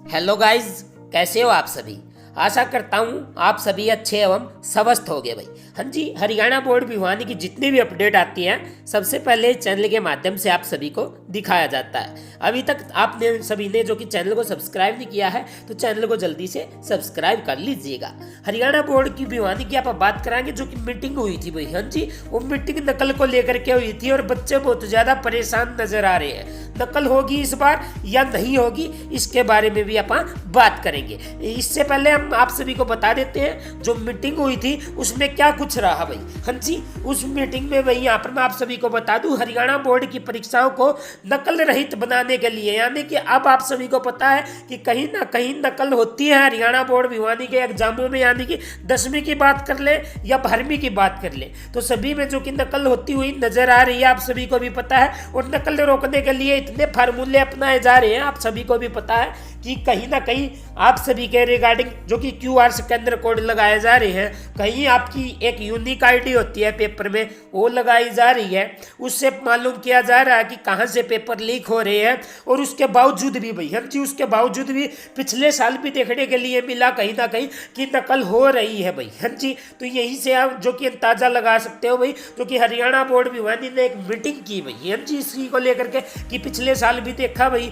Hello guys, कैसे हो आप सभी। आशा करता हूँ आप सभी अच्छे एवं स्वस्थ हो गए भाई। हाँ जी, हरियाणा बोर्ड भिवानी की जितनी भी अपडेट आती है सबसे पहले चैनल के माध्यम से आप सभी को दिखाया जाता है। अभी तक आपने सभी ने जो कि चैनल को सब्सक्राइब नहीं किया है तो चैनल को जल्दी से सब्सक्राइब कर लीजिएगा। हरियाणा बोर्ड की भिवानी की आप बात कराएंगे जो कि मीटिंग हुई थी भाई। हाँ जी, वो मीटिंग नकल को लेकर के हुई थी और बच्चे बहुत ज़्यादा परेशान नजर आ रहे हैं। नकल होगी इस बार या नहीं होगी, इसके बारे में भी अपन बात करेंगे। इससे पहले हम आप सभी को बता देते हैं जो मीटिंग हुई थी उसमें क्या कुछ रहा भाई। हाँ जी, उस मीटिंग में भाई यहाँ पर मैं आप सभी को बता दूं, हरियाणा बोर्ड की परीक्षाओं को नकल रहित बनाने के लिए, यानी कि अब आप सभी को पता है कि कहीं ना कहीं नकल होती है हरियाणा बोर्ड भिवानी के एग्जामों में, यानी कि 10वीं की बात कर ले या 12वीं की बात कर ले तो सभी में जो कि नकल होती हुई नजर आ रही है, आप सभी को भी पता है। और नकल रोकने के लिए इतने फार्मूले अपनाए जा रहे हैं, आप सभी को भी पता है कि कहीं ना कहीं आप सभी के रिगार्डिंग जो कि QR स्कैनर कोड लगाए जा रहे हैं, कहीं आपकी एक यूनिक आईडी होती है पेपर में वो लगाई जा रही है, उससे मालूम किया जा रहा है कि कहां से पेपर लीक हो रहे हैं। और उसके बावजूद भी भाई, हाँ जी, उसके बावजूद भी पिछले साल भी देखने के लिए मिला कहीं ना कहीं कि नकल हो रही है भाई। हाँ जी, तो यहीं से आप जो कि अंदाजा लगा सकते हो भाई, जो कि हरियाणा बोर्ड भिवानी ने एक मीटिंग की भाई। हाँ जी, इसी को लेकर के कि पिछले साल भी देखा भाई,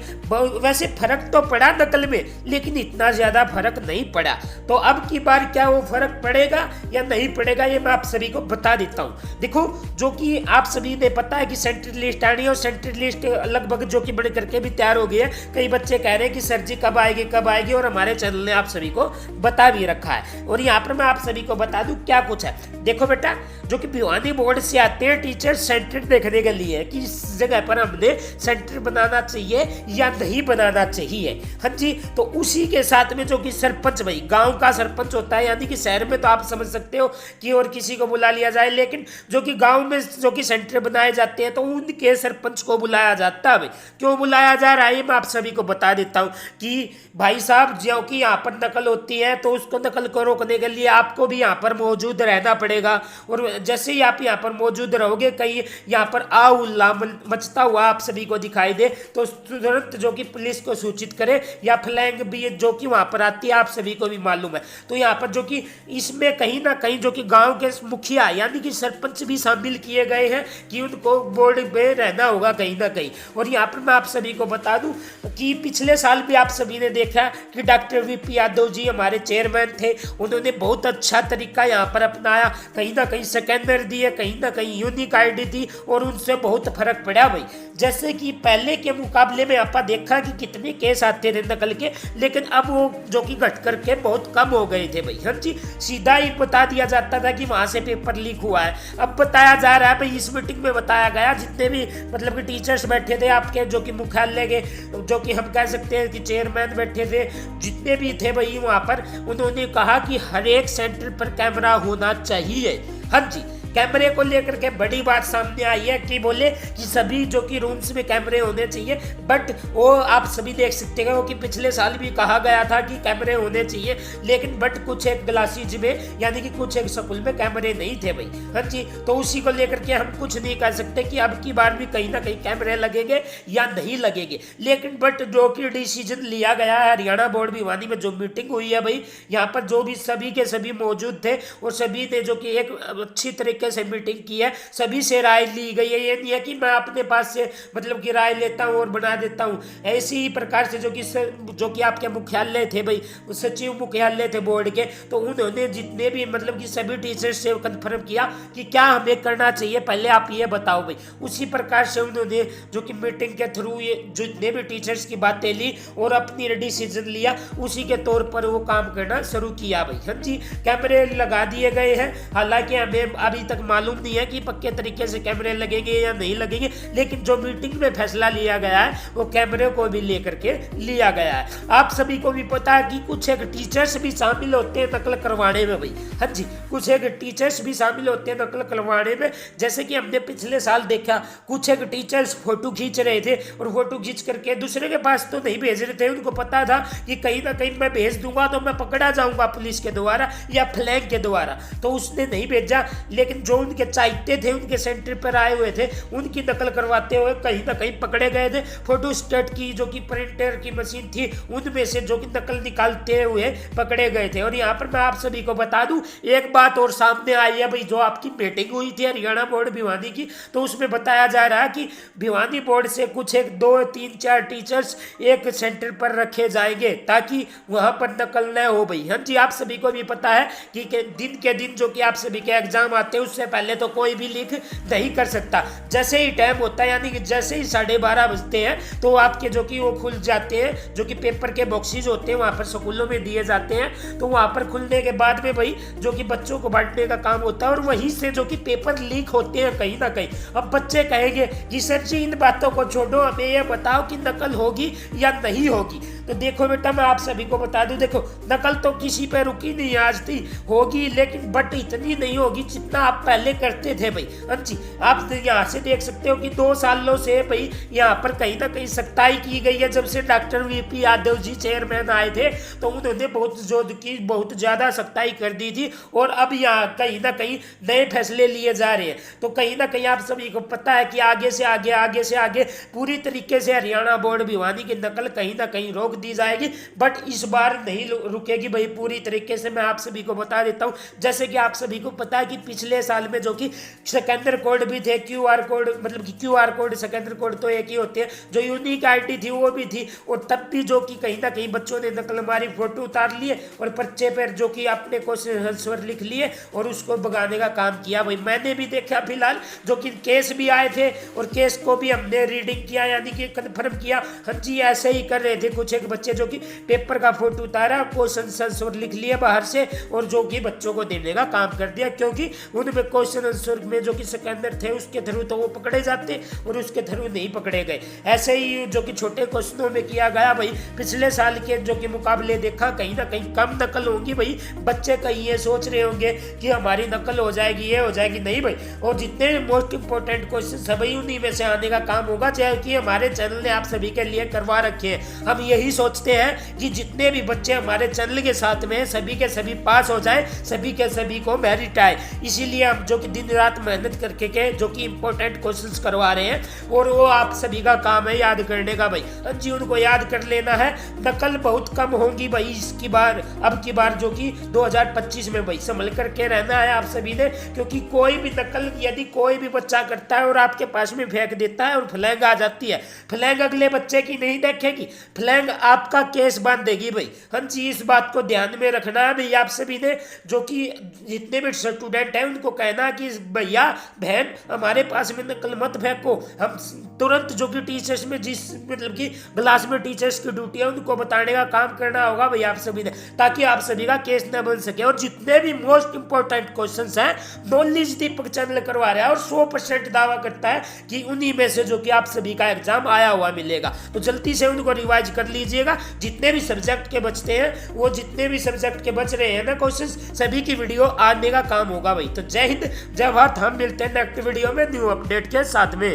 वैसे फर्क तो पड़ा नकल में लेकिन इतना ज्यादा फर्क नहीं पड़ा। तो अब की बार क्या वो फर्क पड़ेगा या नहीं पड़ेगा, ये मैं आप सभी को बता देता हूं। देखो, जो कि आप सभी ने पता है कि सेंट्रल लिस्ट आनी है और सेंट्रल लिस्ट लगभग जो कि बड़े करके भी तैयार हो गई है। कई बच्चे कह रहे हैं कि सर जी कब आएगी, और हमारे चैनल ने आप सभी को बता भी रखा है। और यहाँ पर मैं आप सभी को बता दूं क्या कुछ है। देखो बेटा, जो कि भिवानी बोर्ड से आते हैं टीचर सेंटर देखने के लिए कि इस जगह पर हमने सेंटर बनाना चाहिए या नहीं बनाना चाहिए। हाँ जी, तो उसी के साथ में जो कि सरपंच भाई, गांव का सरपंच होता है, यानी कि शहर में तो आप समझ सकते हो कि और किसी को बुला लिया जाए, लेकिन जो कि गांव में जो कि सेंटर बनाए जाते हैं तो उनके सरपंच को बुलाया जाता है भाई। क्यों बुलाया जा रहा है ये मैं आप सभी को बता देता हूँ कि भाई साहब, जो कि यहाँ पर नकल होती है तो उसको नकल को रोकने के लिए आपको भी यहाँ पर मौजूद रहना पड़ेगा। और जैसे ही आप यहाँ पर मौजूद रहोगे, कहीं यहाँ पर आउल्ला मचता हुआ आप सभी को दिखाई दे तो तुरंत जो कि पुलिस को सूचित करे, या फ्लैग भी जो कि वहां पर आती है आप सभी को भी मालूम है। तो यहाँ पर जो कि इसमें कहीं ना कहीं जो कि गांव के मुखिया यानी कि सरपंच भी शामिल किए गए हैं कि उनको बोर्ड में रहना होगा कहीं ना कहीं। और यहाँ पर मैं आप सभी को बता दूं कि पिछले साल भी आप सभी ने देखा कि डॉक्टर VP यादव जी हमारे चेयरमैन थे, उन्होंने बहुत अच्छा तरीका यहाँ पर अपनाया। कहीं ना कहीं स्कैनर दिए, कहीं ना कहीं यूनिक आईडी दी और उनसे बहुत फर्क पड़ा भाई। जैसे कि पहले के मुकाबले में आपा देखा कि कितने केस आते थे नकल के, लेकिन अब वो जो कि घट करके बहुत कम हो गए थे भाई। हाँ जी, सीधा ही बता दिया जाता था कि वहां से पेपर लीक हुआ है। अब बताया जा रहा है भाई, इस मीटिंग में बताया गया, जितने भी मतलब कि टीचर्स बैठे थे आपके जो कि मुख्यालय के, जो कि हम कह सकते हैं कि चेयरमैन बैठे थे, जितने भी थे भाई वहां पर, उन्होंने कहा कि हर एक सेंटर पर कैमरा होना चाहिए। हाँ जी, कैमरे को लेकर के बड़ी बात सामने आई है कि बोले कि सभी जो कि रूम्स में कैमरे होने चाहिए। बट वो आप सभी देख सकते हो कि पिछले साल भी कहा गया था कि कैमरे होने चाहिए, लेकिन बट कुछ एक क्लासेज में यानी कि कुछ एक स्कूल में कैमरे नहीं थे भाई। हाँ जी, तो उसी को लेकर के हम कुछ नहीं कह सकते कि अब की बार भी कहीं ना कहीं कैमरे लगेंगे या नहीं लगेंगे। लेकिन बट जो कि डिसीजन लिया गया है हरियाणा बोर्ड भिवानी में, जो मीटिंग हुई है भाई, यहाँ पर जो भी सभी के सभी मौजूद थे और सभी ने जो कि एक अच्छी तरीके से मीटिंग की है, सभी से राय ली गई है। ये नहीं है कि मैं अपने पास से मतलब कि राय लेता हूं और बना देता हूं। ऐसी ही प्रकार से जो कि आपके मुख्यालय थे भाई, सचिव मुख्यालय थे बोर्ड के, तो उन्होंने जितने भी मतलब कि सभी टीचर्स से कंफर्म किया कि क्या हमें करना चाहिए, पहले आप ये बताओ भाई। उसी प्रकार से उन्होंने जो कि मीटिंग के थ्रू ये जितने भी टीचर्स की बातें ली और अपनी डिसीजन लिया, उसी के तौर पर वो काम करना शुरू किया भाई। हाँ जी, कैमरे लगा दिए गए हैं। हालांकि हमें अभी तक मालूम नहीं है कि पक्के तरीके से कैमरे लगेंगे या नहीं लगेंगे, लेकिन जो मीटिंग में फैसला लिया गया है वो कैमरे को भी लेकर के लिया गया है। आप सभी को भी पता है कि कुछ एक टीचर्स भी शामिल होते हैं नकल करवाने में भाई। हाँ जी, कुछ एक टीचर्स भी शामिल होते हैं नकल करवाने में। जैसे कि हमने पिछले साल देखा, कुछ एक टीचर्स फोटो खींच रहे थे और फोटो खींच करके दूसरे के पास तो नहीं भेज रहे थे। उनको पता था कि कहीं ना कहीं मैं भेज दूंगा तो मैं पकड़ा जाऊंगा पुलिस के द्वारा या फ्लैग के द्वारा, तो उसने नहीं भेजा। लेकिन लेकिन जो उनके चाहते थे, उनके सेंटर पर आए हुए थे, उनकी नकल करवाते हुए कहीं ना कहीं पकड़े गए थे। फोटोस्टेट की जो कि प्रिंटर की मशीन थी, उनमें से जो कि नकल निकालते हुए पकड़े गए थे। और यहाँ पर मैं आप सभी को बता दूं, एक बात और सामने आई है भाई, जो आपकी मीटिंग हुई थी हरियाणा बोर्ड भिवानी की, तो उसमें बताया जा रहा है कि भिवानी बोर्ड से कुछ 1 2 3 4 टीचर्स एक सेंटर पर रखे जाएंगे ताकि वहां पर नकल न हो भाई। हाँ जी, आप सभी को भी पता है कि दिन के दिन जो कि आप सभी के एग्जाम आते हैं, उससे पहले तो कोई भी लीक नहीं कर सकता। जैसे ही टाइम होता है, यानी कि जैसे ही 12:30 बजते हैं, तो आपके जो कि वो खुल जाते हैं, जो कि पेपर के बॉक्सेज होते हैं वहां पर स्कूलों में दिए जाते हैं। तो वहां पर खुलने के बाद में भाई जो कि बच्चों को बांटने का काम होता है, और वहीं से जो कि पेपर लीक होते हैं कहीं ना कहीं। अब बच्चे कहेंगे कि सर जी इन बातों को छोड़ो, हमें ये बताओ कि नकल होगी या नहीं होगी। तो देखो बेटा, मैं आप सभी को बता दूं, देखो नकल तो किसी पे रुकी नहीं आज थी, होगी लेकिन बट इतनी नहीं होगी जितना आप पहले करते थे भाई। हाँ जी, आप यहाँ से देख सकते हो कि 2 सालों से भाई यहाँ पर कहीं ना कहीं सख्ताई की गई है। जब से doctor VP Yadav ji chairman आए थे, तो उन्होंने बहुत जोर की, बहुत ज्यादा सख्ताई कर दी थी, और अब यहाँ कहीं ना कहीं नए फैसले लिए जा रहे हैं। तो कहीं ना कहीं आप सभी को पता है कि आगे से आगे पूरी तरीके से हरियाणा बोर्ड भिवानी की नकल कहीं ना कहीं रोक दी जाएगी। बट इस बार नहीं रुकेगी भाई पूरी तरीके से। मैं आप सभी को बता देता हूं, जैसे कि आप सभी को पता है कि पिछले साल में जो कि सेकेंडर कोड भी थे, क्यूआर कोड, मतलब कि क्यूआर कोड सेकेंडर कोड तो एक ही होते हैं, जो यूनिक आईडी थी वो भी थी। और तब भी जो कि कहीं ना कहीं बच्चों ने नकल मारी, फोटो उतार लिए और पर्चे पर जो कि अपने क्वेश्चन आंसर लिख लिए और उसको भगाने का काम किया भाई। मैंने भी देखा फिलहाल, जो कि केस भी आए थे और केस को भी हमने रीडिंग किया, यानी कि कन्फर्म किया। हाँ जी, ऐसे ही कर रहे थे कुछ एक बच्चे, जो कि पेपर का फोटो उतारा, क्वेश्चन आंसर लिख लिए बाहर से, और जो कि बच्चों को देने का काम कर दिया, क्योंकि उनमें क्वेश्चन आंसर में जो कि सेकेंडर थे उसके थ्रू तो वो पकड़े जाते और उसके थ्रू नहीं पकड़े गए। ऐसे ही जो कि छोटे क्वेश्चनों में किया गया भाई। पिछले साल के जो कि मुकाबले देखा, कहीं ना कहीं कम नकल होंगी भाई। बच्चे कहीं ये सोच रहे होंगे कि हमारी नकल हो जाएगी, ये हो जाएगी, नहीं भाई। और जितने भी मोस्ट इंपोर्टेंट क्वेश्चन है भाई, उन्हीं में से आने का काम होगा, चाहे कि हमारे चैनल ने आप सभी के लिए करवा रखे हैं। हम यही सोचते हैं कि जितने भी बच्चे हमारे चैनल के साथ में सभी के सभी पास हो जाए, सभी के सभी को मेरिट आए। इसीलिए हम जो कि दिन रात मेहनत करके के जो कि इंपॉर्टेंट क्वेश्चंस करवा रहे हैं, और वो आप सभी का काम है याद करने का भाई। हाँ जी, उनको याद कर लेना है। नकल बहुत कम होंगी भाई इसकी बार, अब की बार जो कि 2025 में भाई संभल करके रहना है आप सभी ने, क्योंकि कोई भी नकल यदि कोई भी बच्चा करता है और आपके पास में फेंक देता है और फ्लैग आ जाती है, फ्लैग अगले बच्चे की नहीं देखेगी, फ्लैग आपका केस बांधेगी भाई। हाँ जी, इस बात को ध्यान में रखना है भाई आप सभी ने। जो कि जितने भी स्टूडेंट हैं उनको कहना कि भैया बहन हमारे पास में नकल मत फेंको। हम तुरंत जो कि टीचर्स में जिस मतलब कि क्लास में टीचर्स की ड्यूटी है उनको बताने का काम करना होगा भाई आप सभी ने, ताकि आप सभी का केस न बन सके। और जितने भी मोस्ट इंपोर्टेंट क्वेश्चंस हैं, नॉलेज दीपक चैनल करवा रहा है और 100% दावा करता है कि उन्हीं में से जो कि आप सभी का एग्जाम आया हुआ मिलेगा। तो जल्दी से उनको रिवाइज कर लीजिएगा। जितने भी सब्जेक्ट के बचते हैं, वो जितने भी सब्जेक्ट के बच रहे हैं ना क्वेश्चन, सभी की वीडियो आने का काम होगा भाई। तो जय हिंद, जय भारत। हम मिलते हैं नेक्स्ट वीडियो में न्यू अपडेट के साथ में।